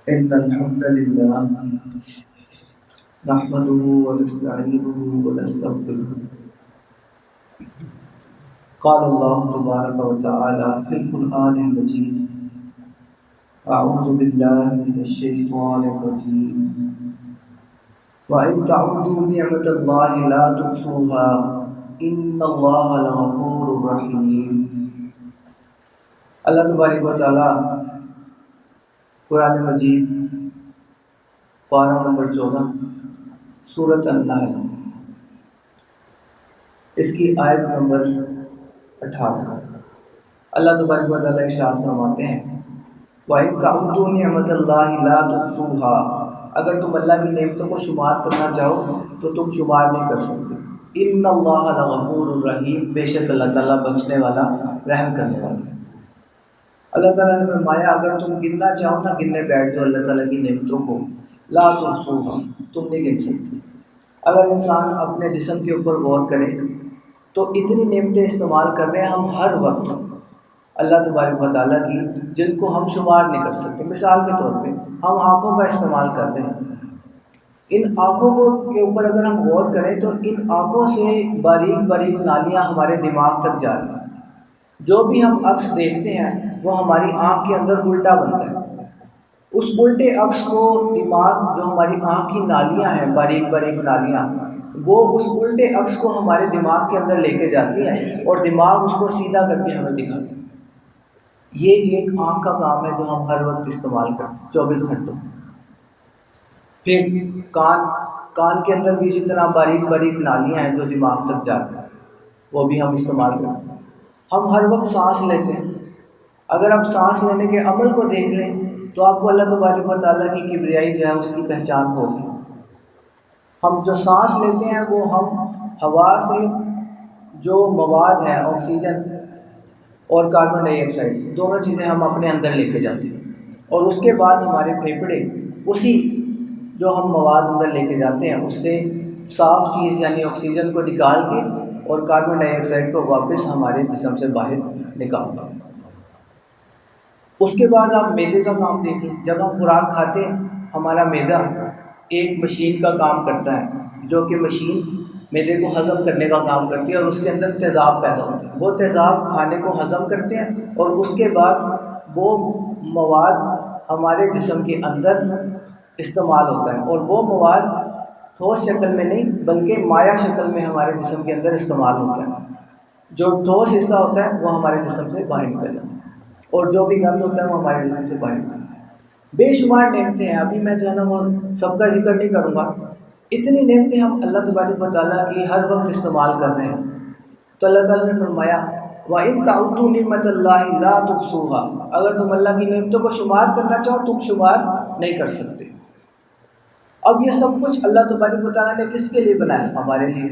إن الحمد لله نحمده ونستعينه ونستغفره. قال الله تبارك وتعالى في القرآن المجيد: أعوذ بالله من الشيطان الرجيم. وإن تعودوا نعمة الله لا تحصوها إن الله لغفور رحيم. اللہ تبارک و تعالیٰ قرآن مجید پارہ نمبر 14 سورۃ النحل اس کی آیت نمبر 18 اللہ تبارک و تعالیٰ ارشاد فرماتے ہیں: وَإِن تَعُدُّوا نِعْمَةَ اللَّهِ لَا تُحْصُوهَا، اگر تم اللہ کی نعمتوں کو شمار کرنا چاہو تو تم شمار نہیں کر سکتے. ان اللہ لغفور الرحیم، بے شک اللہ تعالیٰ بخشنے والا رحم کرنے والا. اللہ تعالیٰ نے فرمایا اگر تم گننا چاہو نا، گننے بیٹھ جاؤ اللہ تعالیٰ کی نعمتوں کو، لا تحصوها، تم نہیں گن سکتے. اگر انسان اپنے جسم کے اوپر غور کرے تو اتنی نعمتیں استعمال کر رہے ہیں ہم ہر وقت اللہ تبارک و تعالیٰ کی، جن کو ہم شمار نہیں کر سکتے. مثال کے طور پہ ہم آنکھوں کا استعمال کر رہے ہیں. ان آنکھوں کے اوپر اگر ہم غور کریں تو ان آنکھوں سے باریک باریک نالیاں ہمارے دماغ تک جا رہی ہیں. جو بھی ہم عکس دیکھتے ہیں وہ ہماری آنکھ کے اندر الٹا بنتا ہے. اس الٹے عکس کو دماغ، جو ہماری آنکھ کی نالیاں ہیں باریک باریک نالیاں، وہ اس الٹے عکس کو ہمارے دماغ کے اندر لے کے جاتی ہیں اور دماغ اس کو سیدھا کر کے ہمیں دکھاتا ہے. یہ ایک آنکھ کا کام ہے جو ہم ہر وقت استعمال کرتے ہیں 24 گھنٹوں. پھر کان کے اندر بھی اسی طرح باریک باریک نالیاں ہیں جو دماغ تک جاتی ہیں، وہ بھی ہم استعمال کرتے ہیں. ہم ہر وقت سانس لیتے ہیں. اگر آپ سانس لینے کے عمل کو دیکھ لیں تو آپ کو اللہ تبارک و تعالیٰ کی کبریائی جو ہے اس کی پہچان ہوگی. ہم جو سانس لیتے ہیں وہ ہم ہوا سے جو مواد ہیں، آکسیجن اور کاربن ڈائی آکسائڈ، دونوں چیزیں ہم اپنے اندر لے کے جاتے ہیں، اور اس کے بعد ہمارے پھیپھڑے اسی جو ہم مواد اندر لے کے جاتے ہیں اس سے صاف چیز یعنی آکسیجن کو نکال کے اور کاربن ڈائی آکسائڈ کو واپس ہمارے جسم سے باہر نکالتے ہیں. اس کے بعد آپ معدے کا کام دیکھ لیں. جب ہم خوراک کھاتے ہیں ہمارا معدہ ایک مشین کا کام کرتا ہے، جو کہ مشین معدے کو ہضم کرنے کا کام کرتی ہے اور اس کے اندر تیزاب پیدا ہوتے ہیں. وہ تیزاب کھانے کو ہضم کرتے ہیں اور اس کے بعد وہ مواد ہمارے جسم کے اندر استعمال ہوتا ہے، اور وہ مواد ٹھوس شکل میں نہیں بلکہ مائع شکل میں ہمارے جسم کے اندر استعمال ہوتا ہے. جو ٹھوس حصہ ہوتا ہے وہ ہمارے جسم سے باہر نکل جاتا ہے اور جو بھی گند ہوتا ہے وہ ہمارے جسم سے باہر نکلتا ہے. بے شمار نعمتیں ہیں، ابھی میں جو ہے نا وہ سب کا ذکر نہیں کروں گا. اتنی نعمتیں ہم اللہ تبارک و تعالیٰ کی ہر وقت استعمال کر رہے ہیں. تو اللہ تعالیٰ نے فرمایا وَإِن تَعُدُّوا نِعْمَةَ اللَّهِ لَا تُحْصُوهَا، اگر تم اللہ کی نعمتوں کو شمار کرنا چاہو تم شمار نہیں کر سکتے. اب یہ سب کچھ اللہ تبارک و تعالیٰ نے کس کے لیے بنایا؟ ہمارے لیے.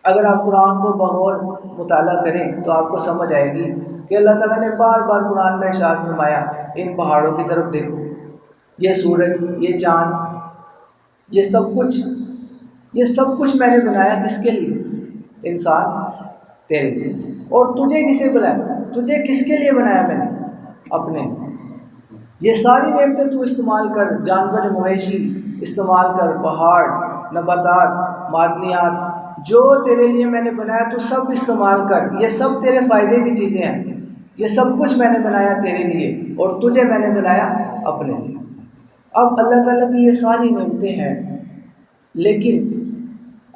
اگر آپ قرآن کو بغور مطالعہ کریں تو آپ کو سمجھ آئے گی کہ اللہ تعالیٰ نے بار بار قرآن میں ارشاد فرمایا ان پہاڑوں کی طرف دیکھو، یہ سورج، یہ چاند، یہ سب کچھ میں نے بنایا کس کے لیے؟ انسان، تیرے لیے. اور تجھے کسے بنایا؟ تجھے کس کے لیے بنایا میں نے؟ اپنے. یہ ساری نعمتیں تو استعمال کر، جانور مویشی استعمال کر، پہاڑ، نباتات، معدنیات، جو تیرے لیے میں نے بنایا تو سب استعمال کر. یہ سب تیرے فائدے کی چیزیں ہیں. یہ سب کچھ میں نے بنایا تیرے لیے اور تجھے میں نے بنایا اپنے لیے. اب اللہ تعالیٰ کی یہ ساری نعمتیں ہیں، لیکن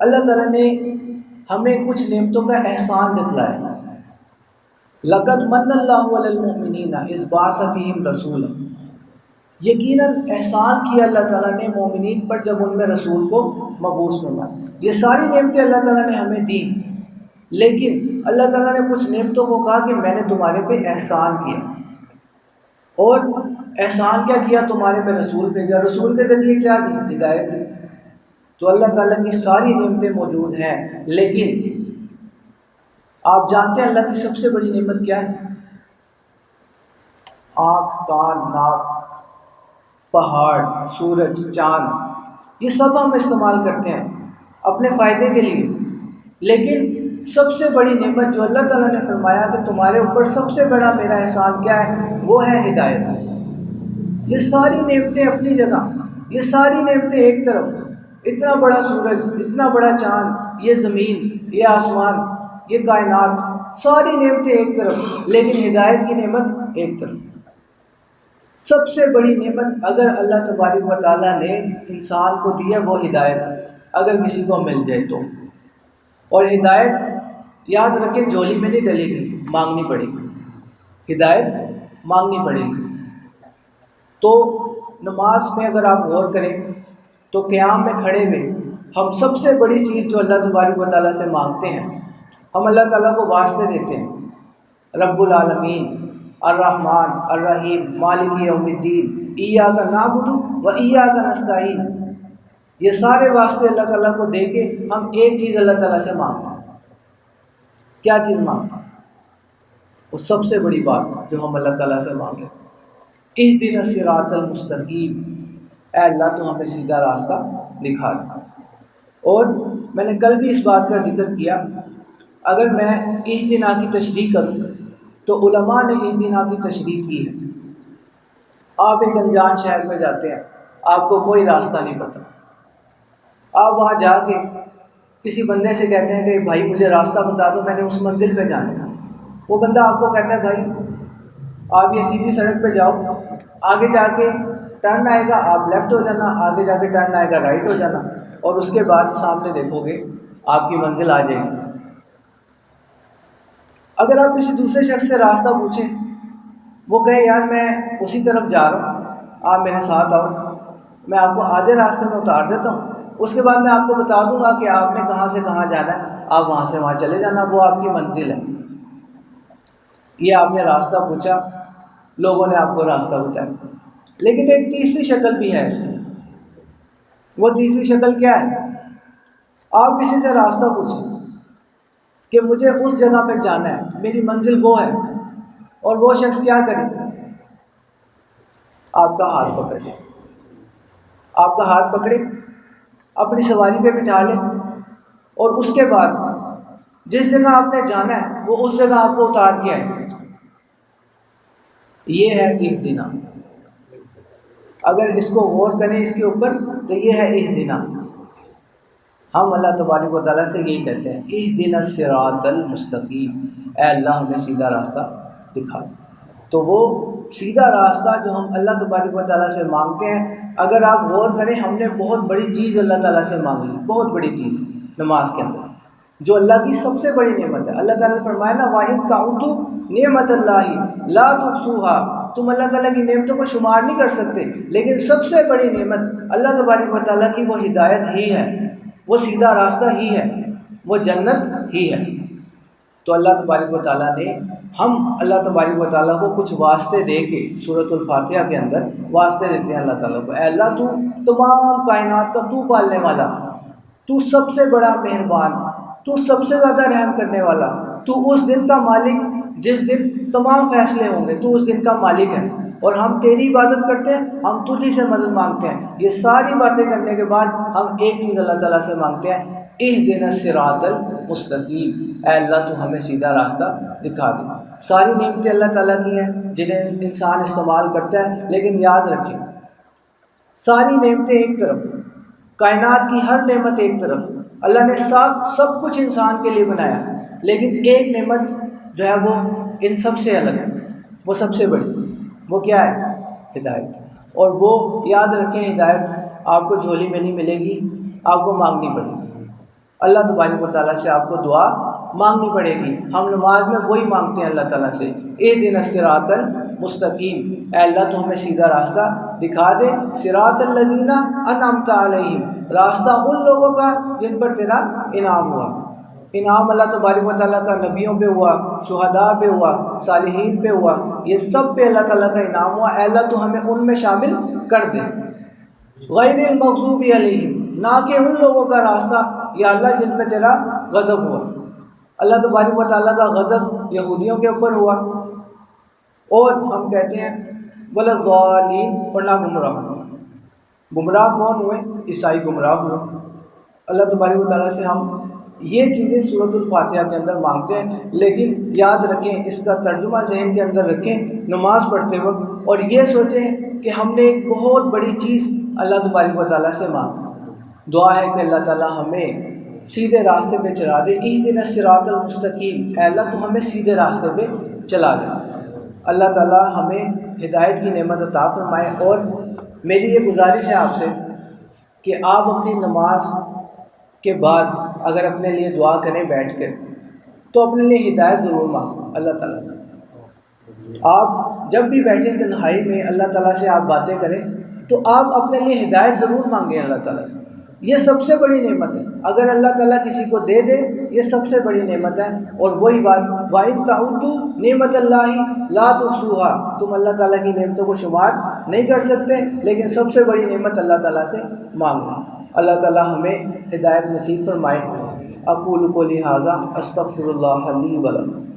اللہ تعالیٰ نے ہمیں کچھ نعمتوں کا احسان جتلایا. لَقَدْ مَنَّ اللَّهُ عَلَى الْمُؤْمِنِينَ إِذْ بَعَثَ فِيهِمْ رَسُولًا، یقیناً احسان کیا اللہ تعالیٰ نے مومنین پر جب ان میں رسول کو مبعوث فرمایا. یہ ساری نعمتیں اللہ تعالیٰ نے ہمیں دی، لیکن اللہ تعالیٰ نے کچھ نعمتوں کو کہا کہ میں نے تمہارے پہ احسان کیا. اور احسان کیا کیا؟ تمہارے پہ رسول بھیجا. رسول کے ذریعے کیا دی؟ ہدایت دی. تو اللہ تعالیٰ کی ساری نعمتیں موجود ہیں، لیکن آپ جانتے ہیں اللہ کی سب سے بڑی نعمت کیا ہے؟ آنکھ، کان، ناک، پہاڑ، سورج، چاند، یہ سب ہم استعمال کرتے ہیں اپنے فائدے کے لیے. لیکن سب سے بڑی نعمت جو اللہ تعالیٰ نے فرمایا کہ تمہارے اوپر سب سے بڑا میرا احسان کیا ہے، وہ ہے ہدایت. یہ ساری نعمتیں اپنی جگہ، یہ ساری نعمتیں ایک طرف، اتنا بڑا سورج، اتنا بڑا چاند، یہ زمین، یہ آسمان، یہ کائنات، ساری نعمتیں ایک طرف، لیکن ہدایت کی نعمت ایک طرف۔ سب سے بڑی نعمت اگر اللہ تبارک و تعالیٰ نے انسان کو دی ہے وہ ہدایت، اگر کسی کو مل جائے تو۔ اور ہدایت یاد رکھیں جھولی میں نہیں ڈلے گی، مانگنی پڑے گی، ہدایت مانگنی پڑے گی۔ تو نماز میں اگر آپ غور کریں تو قیام میں کھڑے ہوئے ہم سب سے بڑی چیز جو اللہ تبارک و تعالیٰ سے مانگتے ہیں، ہم اللہ تعالیٰ کو واسطے دیتے ہیں، رب العالمین، الرحمن الرحیم، مالک یوم الدین، ایاک نعبد و ایاک نستعین، یہ سارے واسطے اللہ تعالیٰ کو دے کے ہم ایک چیز اللہ تعالیٰ سے مانگتے ہیں۔ کیا چیز مانگتے ہیں؟ وہ سب سے بڑی بات جو ہم اللہ تعالیٰ سے مانگیں، اہدنا الصراط المستقیم، اے اللہ تو ہمیں سیدھا راستہ دکھا دے۔ اور میں نے کل بھی اس بات کا ذکر کیا، اگر میں اہدنا کی تشریح کروں تو علماء نے اہدنا کی تشریح کی ہے۔ آپ ایک انجان شہر میں جاتے ہیں، آپ کو کوئی راستہ نہیں پتہ، آپ وہاں جا کے کسی بندے سے کہتے ہیں کہ بھائی مجھے راستہ بتا دو، میں نے اس منزل پہ جانا ہے۔ وہ بندہ آپ کو کہتا ہے بھائی آپ یہ سیدھی سڑک پہ جاؤ، آگے جا کے ٹرن آئے گا، آپ لیفٹ ہو جانا، آگے جا کے ٹرن آئے گا، رائٹ ہو جانا، اور اس کے بعد سامنے دیکھو گے آپ کی منزل آ جائے گی۔ اگر آپ کسی دوسرے شخص سے راستہ پوچھیں، وہ کہے یار میں اسی طرف جا رہا ہوں، آپ میرے ساتھ آؤ، میں آپ کو آدھے راستے میں اتار دیتا ہوں، اس کے بعد میں آپ کو بتا دوں گا کہ آپ نے کہاں سے کہاں جانا ہے، آپ وہاں سے وہاں چلے جانا، وہ آپ کی منزل ہے۔ یہ آپ نے راستہ پوچھا، لوگوں نے آپ کو راستہ بتایا۔ لیکن ایک تیسری شکل بھی ہے اس کی۔ وہ تیسری شکل کیا ہے؟ آپ کسی سے راستہ پوچھیں کہ مجھے اس جگہ پہ جانا ہے، میری منزل وہ ہے، اور وہ شخص کیا کرے؟ آپ کا ہاتھ پکڑے، آپ کا ہاتھ پکڑے، اپنی سواری پہ بٹھا لے، اور اس کے بعد جس جگہ آپ نے جانا ہے وہ اس جگہ آپ کو اتار کے آئے۔ یہ ہے اہدنا۔ اگر اس کو غور کریں اس کے اوپر تو یہ ہے اہدنا۔ ہم اللہ تبارک و تعالیٰ سے یہی کہتے ہیں اہدنا الصراط المستقیم، اے اللہ ہمیں سیدھا راستہ دکھا دے۔ تو وہ سیدھا راستہ جو ہم اللہ تبارک و تعالیٰ سے مانگتے ہیں، اگر آپ غور کریں ہم نے بہت بڑی چیز اللہ تعالیٰ سے مانگی، بہت بڑی چیز نماز کے اندر، جو اللہ کی سب سے بڑی نعمت ہے۔ اللہ تعالیٰ نے فرمایا نا وَإِن تَعُدُّوا نِعْمَتَ اللَّهِ لَا تُحْصُوهَا، تم اللہ تعالیٰ کی نعمتوں کو شمار نہیں کر سکتے، لیکن سب سے بڑی نعمت اللہ تبارک و تعالیٰ کی وہ ہدایت ہی ہے، وہ سیدھا راستہ ہی ہے، وہ جنت ہی ہے۔ تو اللہ تبارک و تعالیٰ نے، ہم اللہ تبارک و تعالیٰ کو کچھ واسطے دے کے، سورۃ الفاتحہ کے اندر واسطے دیتے ہیں اللہ تعالیٰ کو، اے اللہ تو تمام کائنات کا تو پالنے والا، تو سب سے بڑا مہربان، تو سب سے زیادہ رحم کرنے والا، تو اس دن کا مالک جس دن تمام فیصلے ہوں گے، تو اس دن کا مالک ہے، اور ہم تیری عبادت کرتے ہیں، ہم تجھی سے مدد مانگتے ہیں۔ یہ ساری باتیں کرنے کے بعد ہم ایک چیز اللہ تعالیٰ سے مانگتے ہیں، اہدنا الصراط المستقیم، اے اللہ تو ہمیں سیدھا راستہ دکھا دے۔ ساری نعمتیں اللہ تعالیٰ کی ہیں جنہیں انسان استعمال کرتا ہے، لیکن یاد رکھیں ساری نعمتیں ایک طرف، کائنات کی ہر نعمت ایک طرف، اللہ نے سب کچھ انسان کے لیے بنایا، لیکن ایک نعمت جو ہے وہ ان سب سے الگ ہے، وہ سب سے بڑی، وہ کیا ہے؟ ہدایت۔ اور وہ یاد رکھیں ہدایت آپ کو جھولی میں نہیں ملے گی، آپ کو مانگنی پڑے گی، اللہ تبارک و تعالیٰ سے آپ کو دعا مانگنی پڑے گی۔ ہم نماز میں وہی مانگتے ہیں اللہ تعالیٰ سے، اہدنا الصراط المستقیم، اے اللہ تو ہمیں سیدھا راستہ دکھا دے، صراط الذین انعمت علیہم، راستہ ان لوگوں کا جن پر تیرا انعام ہوا۔ انعام اللہ تبارک و تعالیٰ کا نبیوں پہ ہوا، شہداء پہ ہوا، صالحین پہ ہوا، یہ سب پہ اللہ تعالیٰ کا انعام ہوا، اے اللہ تو ہمیں ان میں شامل کر دے۔ غیر المغضوب علیہم، نہ کہ ان لوگوں کا راستہ یا اللہ جن پہ تیرا غضب ہوا۔ اللہ تبارک و تعالیٰ کا غضب یہودیوں کے اوپر ہوا، اور ہم کہتے ہیں ولا الضالین، اور نہ گمراہ۔ گمراہ کون ہوئے؟ عیسائی گمراہ ہوئے۔ اللہ تبارک و تعالیٰ سے ہم یہ چیزیں سورۃ الفاتحہ کے اندر مانگتے ہیں، لیکن یاد رکھیں، اس کا ترجمہ ذہن کے اندر رکھیں نماز پڑھتے وقت، اور یہ سوچیں کہ ہم نے ایک بہت بڑی چیز اللہ تبارک و تعالیٰ سے مانگی۔ دعا ہے کہ اللہ تعالیٰ ہمیں سیدھے راستے پہ چلا دے، اہدنا الصراط المستقیم، اے اللہ تو ہمیں سیدھے راستے پہ چلا دے۔ اللہ تعالیٰ ہمیں ہدایت کی نعمت عطا فرمائے۔ اور میری یہ گزارش ہے آپ سے کہ آپ اپنی نماز کے بعد اگر اپنے لیے دعا کریں بیٹھ کے، تو اپنے لیے ہدایت ضرور مانگیں اللہ تعالیٰ سے۔ آپ جب بھی بیٹھیں تنہائی میں اللہ تعالیٰ سے آپ باتیں کریں تو آپ اپنے لیے ہدایت ضرور مانگیں اللہ تعالیٰ سے۔ یہ سب سے بڑی نعمت ہے، اگر اللہ تعالیٰ کسی کو دے دے یہ سب سے بڑی نعمت ہے۔ اور وہی بات وَإِن تَعُدُّوا نِعْمَتَ اللَّهِ لَا تُحْصُوهَا، تم اللہ تعالیٰ کی نعمتوں کو شمار نہیں کر سکتے، لیکن سب سے بڑی نعمت اللہ تعالیٰ سے مانگنا۔ اللہ تعالیٰ ہمیں ہدایت نصیب فرمائے۔ اقول قولی ھذا استغفر اللہ لی و لکم۔